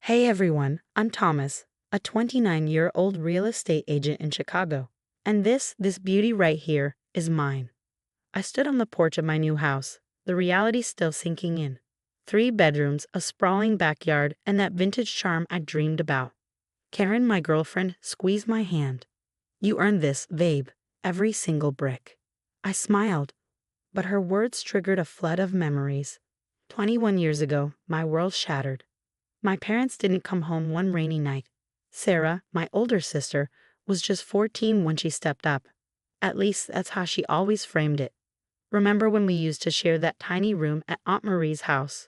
Hey everyone, I'm Thomas, a 29-year-old real estate agent in Chicago. And this beauty right here is mine. I stood on the porch of my new house, the reality still sinking in. 3 bedrooms, a sprawling backyard, and that vintage charm I dreamed about. Karen, my girlfriend, squeezed my hand. You earned this, babe, every single brick. I smiled, but her words triggered a flood of memories. 21 years ago, my world shattered. My parents didn't come home one rainy night. Sarah, my older sister, was just 14 when she stepped up. At least that's how she always framed it. Remember when we used to share that tiny room at Aunt Marie's house?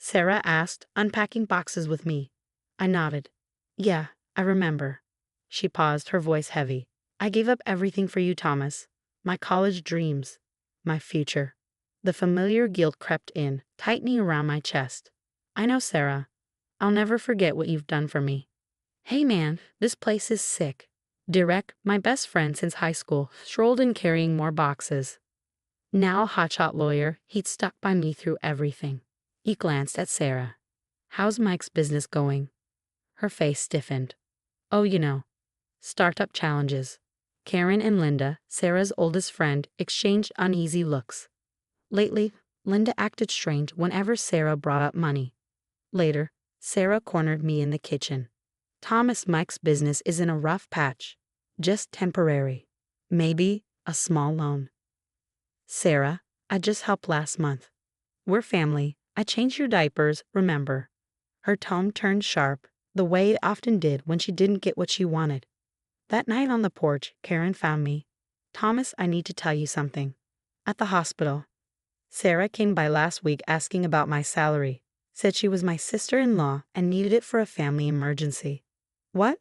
Sarah asked, unpacking boxes with me. I nodded. Yeah, I remember. She paused, her voice heavy. I gave up everything for you, Thomas. My college dreams. My future. The familiar guilt crept in, tightening around my chest. I know, Sarah. I'll never forget what you've done for me. Hey man, this place is sick. Derek, my best friend since high school, strolled in carrying more boxes. Now a hotshot lawyer, he'd stuck by me through everything. He glanced at Sarah. How's Mike's business going? Her face stiffened. Oh, startup challenges. Karen and Linda, Sarah's oldest friend, exchanged uneasy looks. Lately, Linda acted strange whenever Sarah brought up money. Later, Sarah cornered me in the kitchen. Thomas, Mike's business is in a rough patch. Just temporary. Maybe a small loan. Sarah, I just helped last month. We're family. I changed your diapers, remember. Her tone turned sharp, the way it often did when she didn't get what she wanted. That night on the porch, Karen found me. Thomas, I need to tell you something. At the hospital. Sarah came by last week asking about my salary. Said she was my sister-in-law and needed it for a family emergency. What?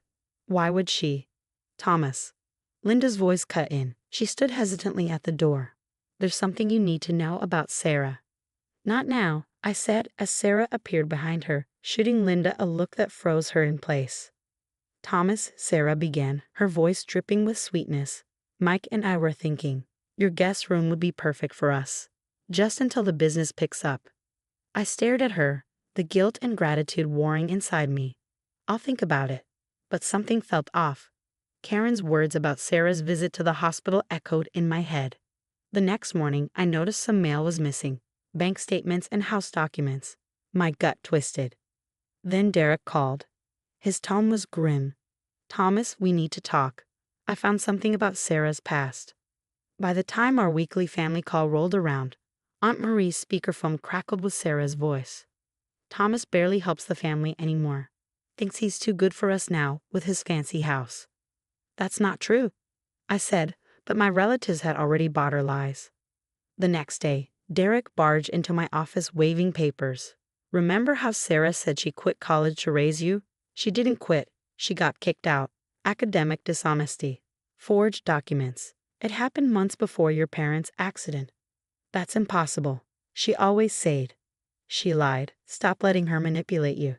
Why would she? Thomas. Linda's voice cut in. She stood hesitantly at the door. There's something you need to know about Sarah. Not now, I said as Sarah appeared behind her, shooting Linda a look that froze her in place. Thomas, Sarah began, her voice dripping with sweetness. Mike and I were thinking, your guest room would be perfect for us. Just until the business picks up. I stared at her, the guilt and gratitude warring inside me. I'll think about it. But something felt off. Karen's words about Sarah's visit to the hospital echoed in my head. The next morning, I noticed some mail was missing. Bank statements and house documents. My gut twisted. Then Derek called. His tone was grim. Thomas, we need to talk. I found something about Sarah's past. By the time our weekly family call rolled around, Aunt Marie's speakerphone crackled with Sarah's voice. Thomas barely helps the family anymore. Thinks he's too good for us now with his fancy house. That's not true, I said, but my relatives had already bought her lies. The next day, Derek barged into my office waving papers. Remember how Sarah said she quit college to raise you? She didn't quit. She got kicked out. Academic dishonesty. Forged documents. It happened months before your parents' accident. That's impossible. She always said. She lied. Stop letting her manipulate you.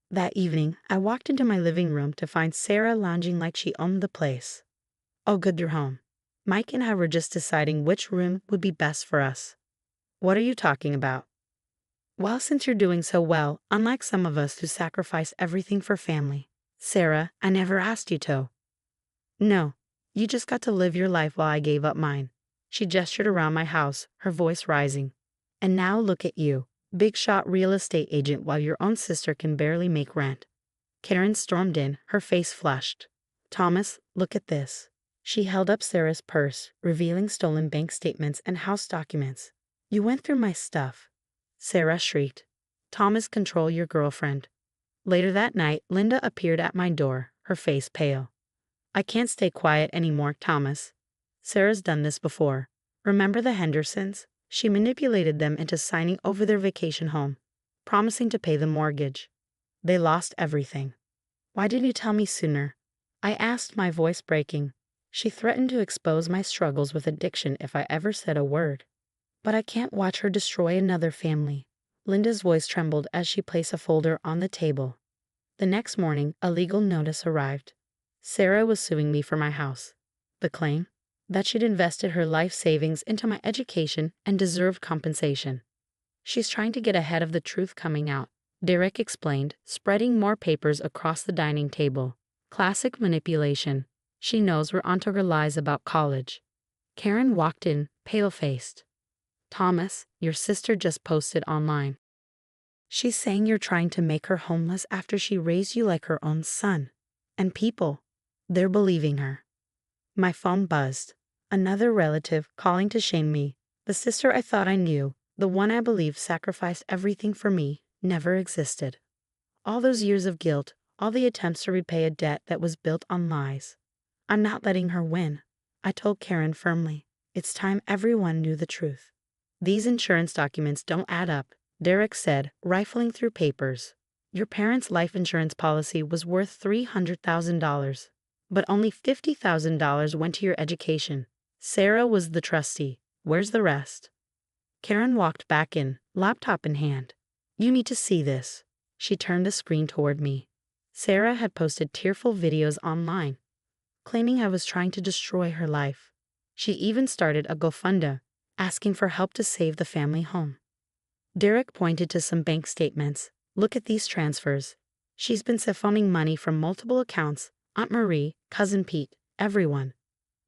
That evening, I walked into my living room to find Sarah lounging like she owned the place. Oh, good, you're home. Mike and I were just deciding which room would be best for us. What are you talking about? Well, since you're doing so well, unlike some of us who sacrifice everything for family. Sarah, I never asked you to. No, you just got to live your life while I gave up mine. She gestured around my house, her voice rising. And now look at you, big shot real estate agent while your own sister can barely make rent. Karen stormed in, her face flushed. Thomas, look at this. She held up Sarah's purse, revealing stolen bank statements and house documents. You went through my stuff. Sarah shrieked. Thomas, control your girlfriend. Later that night, Linda appeared at my door, her face pale. I can't stay quiet anymore, Thomas. Sarah's done this before. Remember the Hendersons? She manipulated them into signing over their vacation home, promising to pay the mortgage. They lost everything. Why didn't you tell me sooner? I asked, my voice breaking. She threatened to expose my struggles with addiction if I ever said a word. But I can't watch her destroy another family. Linda's voice trembled as she placed a folder on the table. The next morning, a legal notice arrived. Sarah was suing me for my house. The claim? That she'd invested her life savings into my education and deserved compensation. She's trying to get ahead of the truth coming out, Derek explained, spreading more papers across the dining table. Classic manipulation. She knows we're onto her lies about college. Karen walked in, pale-faced. Thomas, your sister just posted online. She's saying you're trying to make her homeless after she raised you like her own son. And people, they're believing her. My phone buzzed. Another relative calling to shame me. The sister I thought I knew, the one I believed sacrificed everything for me, never existed. All those years of guilt, all the attempts to repay a debt that was built on lies. I'm not letting her win. I told Karen firmly. It's time everyone knew the truth. These insurance documents don't add up, Derek said, rifling through papers. Your parents' life insurance policy was worth $300,000, but only $50,000 went to your education. Sarah was the trustee. Where's the rest? Karen walked back in, laptop in hand. You need to see this. She turned the screen toward me. Sarah had posted tearful videos online, claiming I was trying to destroy her life. She even started a GoFundMe, asking for help to save the family home. Derek pointed to some bank statements. Look at these transfers. She's been siphoning money from multiple accounts, Aunt Marie, Cousin Pete, everyone.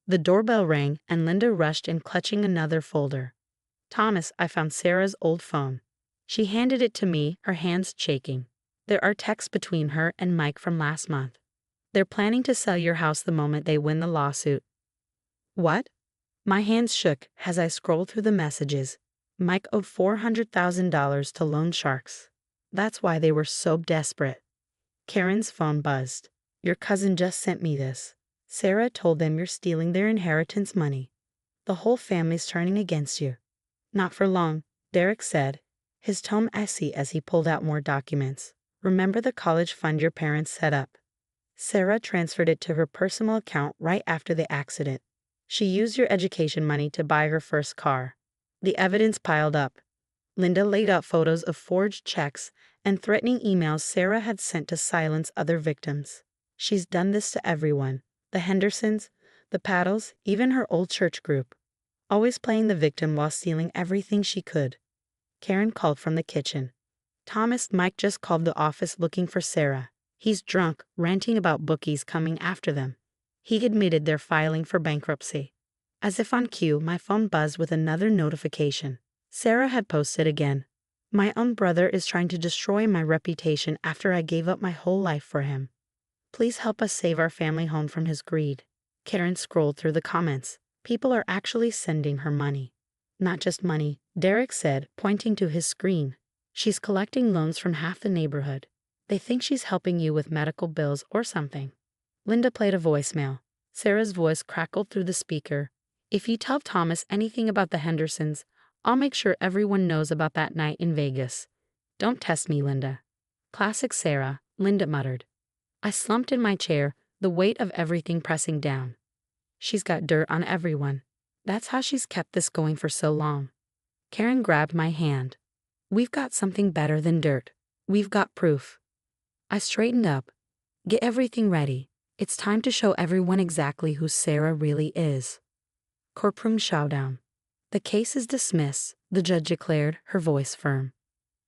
The doorbell rang and Linda rushed in clutching another folder. Thomas, I found Sarah's old phone. She handed it to me, her hands shaking. There are texts between her and Mike from last month. They're planning to sell your house the moment they win the lawsuit. What? My hands shook as I scrolled through the messages. Mike owed $400,000 to loan sharks. That's why they were so desperate. Karen's phone buzzed. Your cousin just sent me this. Sarah told them you're stealing their inheritance money. The whole family's turning against you. Not for long, Derek said, his tone icy as he pulled out more documents. Remember the college fund your parents set up? Sarah transferred it to her personal account right after the accident. She used your education money to buy her first car. The evidence piled up. Linda laid out photos of forged checks and threatening emails Sarah had sent to silence other victims. She's done this to everyone. The Hendersons, the Paddles, even her old church group. Always playing the victim while stealing everything she could. Karen called from the kitchen. Thomas, Mike just called the office looking for Sarah. He's drunk, ranting about bookies coming after them. He admitted they're filing for bankruptcy. As if on cue, my phone buzzed with another notification. Sarah had posted again. My own brother is trying to destroy my reputation after I gave up my whole life for him. Please help us save our family home from his greed. Karen scrolled through the comments. People are actually sending her money. Not just money, Derek said, pointing to his screen. She's collecting loans from half the neighborhood. They think she's helping you with medical bills or something. Linda played a voicemail. Sarah's voice crackled through the speaker. If you tell Thomas anything about the Hendersons, I'll make sure everyone knows about that night in Vegas. Don't test me, Linda. Classic Sarah, Linda muttered. I slumped in my chair, the weight of everything pressing down. She's got dirt on everyone. That's how she's kept this going for so long. Karen grabbed my hand. We've got something better than dirt. We've got proof. I straightened up. Get everything ready. It's time to show everyone exactly who Sarah really is. Courtroom showdown. The case is dismissed, the judge declared, her voice firm.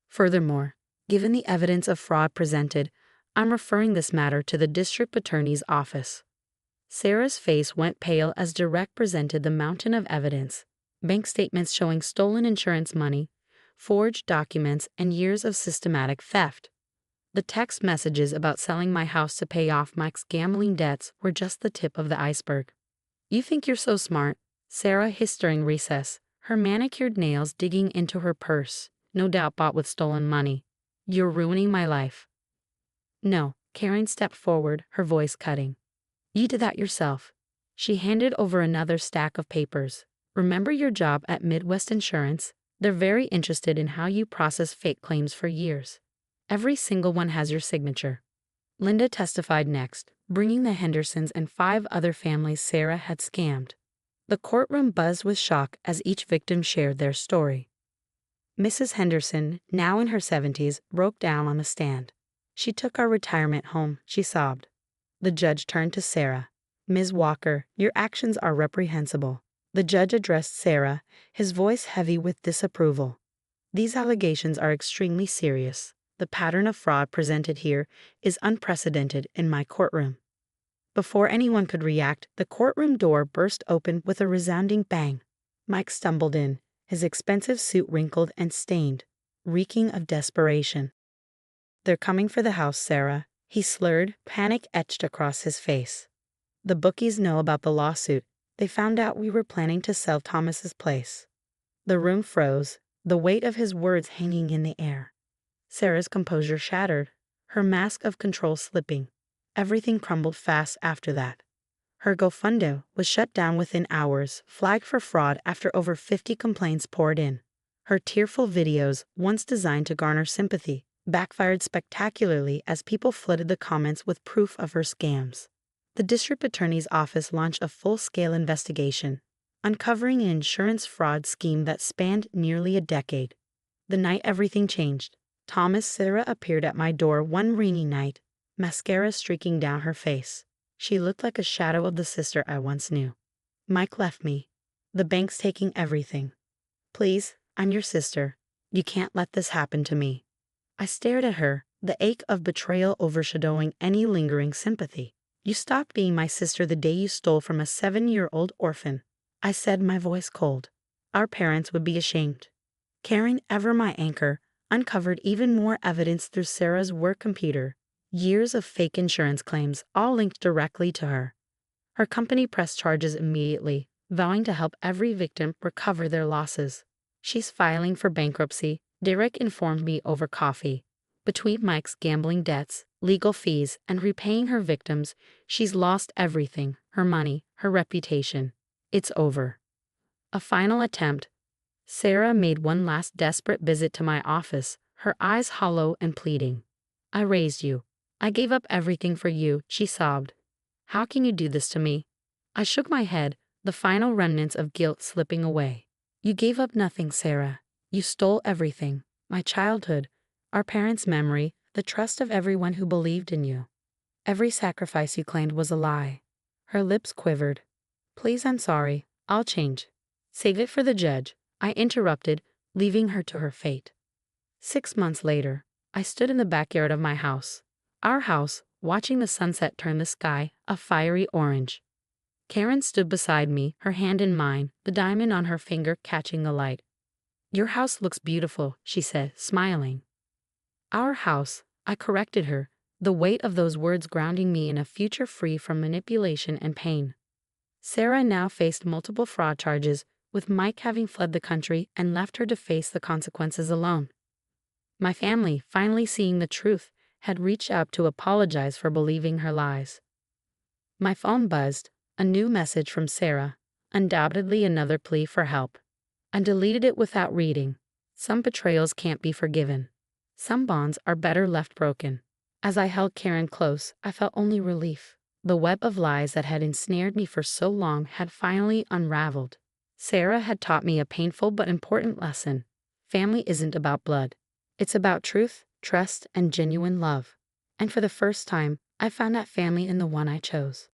Furthermore, given the evidence of fraud presented, I'm referring this matter to the district attorney's office. Sarah's face went pale as Derek presented the mountain of evidence, bank statements showing stolen insurance money, forged documents, and years of systematic theft. The text messages about selling my house to pay off Mike's gambling debts were just the tip of the iceberg. You think you're so smart, Sarah hissed during recess, her manicured nails digging into her purse, no doubt bought with stolen money. You're ruining my life. No, Karen stepped forward, her voice cutting. You did that yourself. She handed over another stack of papers. Remember your job at Midwest Insurance? They're very interested in how you process fake claims for years. Every single one has your signature. Linda testified next, bringing the Hendersons and 5 other families Sarah had scammed. The courtroom buzzed with shock as each victim shared their story. Mrs. Henderson, now in her 70s, broke down on the stand. She took our retirement home, she sobbed. The judge turned to Sarah. Ms. Walker, your actions are reprehensible. The judge addressed Sarah, his voice heavy with disapproval. These allegations are extremely serious. The pattern of fraud presented here is unprecedented in my courtroom. Before anyone could react, the courtroom door burst open with a resounding bang. Mike stumbled in, his expensive suit wrinkled and stained, reeking of desperation. "They're coming for the house, Sarah," he slurred, panic etched across his face. "The bookies know about the lawsuit. They found out we were planning to sell Thomas's place." The room froze, the weight of his words hanging in the air. Sarah's composure shattered, her mask of control slipping. Everything crumbled fast after that. Her GoFundMe was shut down within hours, flagged for fraud after over 50 complaints poured in. Her tearful videos, once designed to garner sympathy, backfired spectacularly as people flooded the comments with proof of her scams. The district attorney's office launched a full-scale investigation, uncovering an insurance fraud scheme that spanned nearly a decade. The night everything changed, Sarah appeared at my door one rainy night, mascara streaking down her face. She looked like a shadow of the sister I once knew. "Mike left me. The bank's taking everything. Please, I'm your sister. You can't let this happen to me." I stared at her, the ache of betrayal overshadowing any lingering sympathy. "You stopped being my sister the day you stole from a 7-year-old orphan," I said, my voice cold. "Our parents would be ashamed." Karen, ever my anchor, uncovered even more evidence through Sarah's work computer. Years of fake insurance claims, all linked directly to her. Her company pressed charges immediately, vowing to help every victim recover their losses. "She's filing for bankruptcy," Derek informed me over coffee. "Between Mike's gambling debts, legal fees, and repaying her victims, she's lost everything, her money, her reputation. It's over." A final attempt. Sarah made one last desperate visit to my office, her eyes hollow and pleading. "I raised you. I gave up everything for you," she sobbed. "How can you do this to me?" I shook my head, the final remnants of guilt slipping away. "You gave up nothing, Sarah. You stole everything. My childhood, our parents' memory, the trust of everyone who believed in you. Every sacrifice you claimed was a lie." Her lips quivered. "Please, I'm sorry. I'll change." "Save it for the judge," I interrupted, leaving her to her fate. 6 months later, I stood in the backyard of my house. Our house, watching the sunset turn the sky a fiery orange. Karen stood beside me, her hand in mine, the diamond on her finger catching the light. "Your house looks beautiful," she said, smiling. "Our house," I corrected her, the weight of those words grounding me in a future free from manipulation and pain. Sarah now faced multiple fraud charges, with Mike having fled the country and left her to face the consequences alone. My family, finally seeing the truth, had reached out to apologize for believing her lies. My phone buzzed, a new message from Sarah, undoubtedly another plea for help. I deleted it without reading. Some betrayals can't be forgiven. Some bonds are better left broken. As I held Karen close, I felt only relief. The web of lies that had ensnared me for so long had finally unraveled. Sarah had taught me a painful but important lesson. Family isn't about blood. It's about truth, trust, and genuine love. And for the first time, I found that family in the one I chose.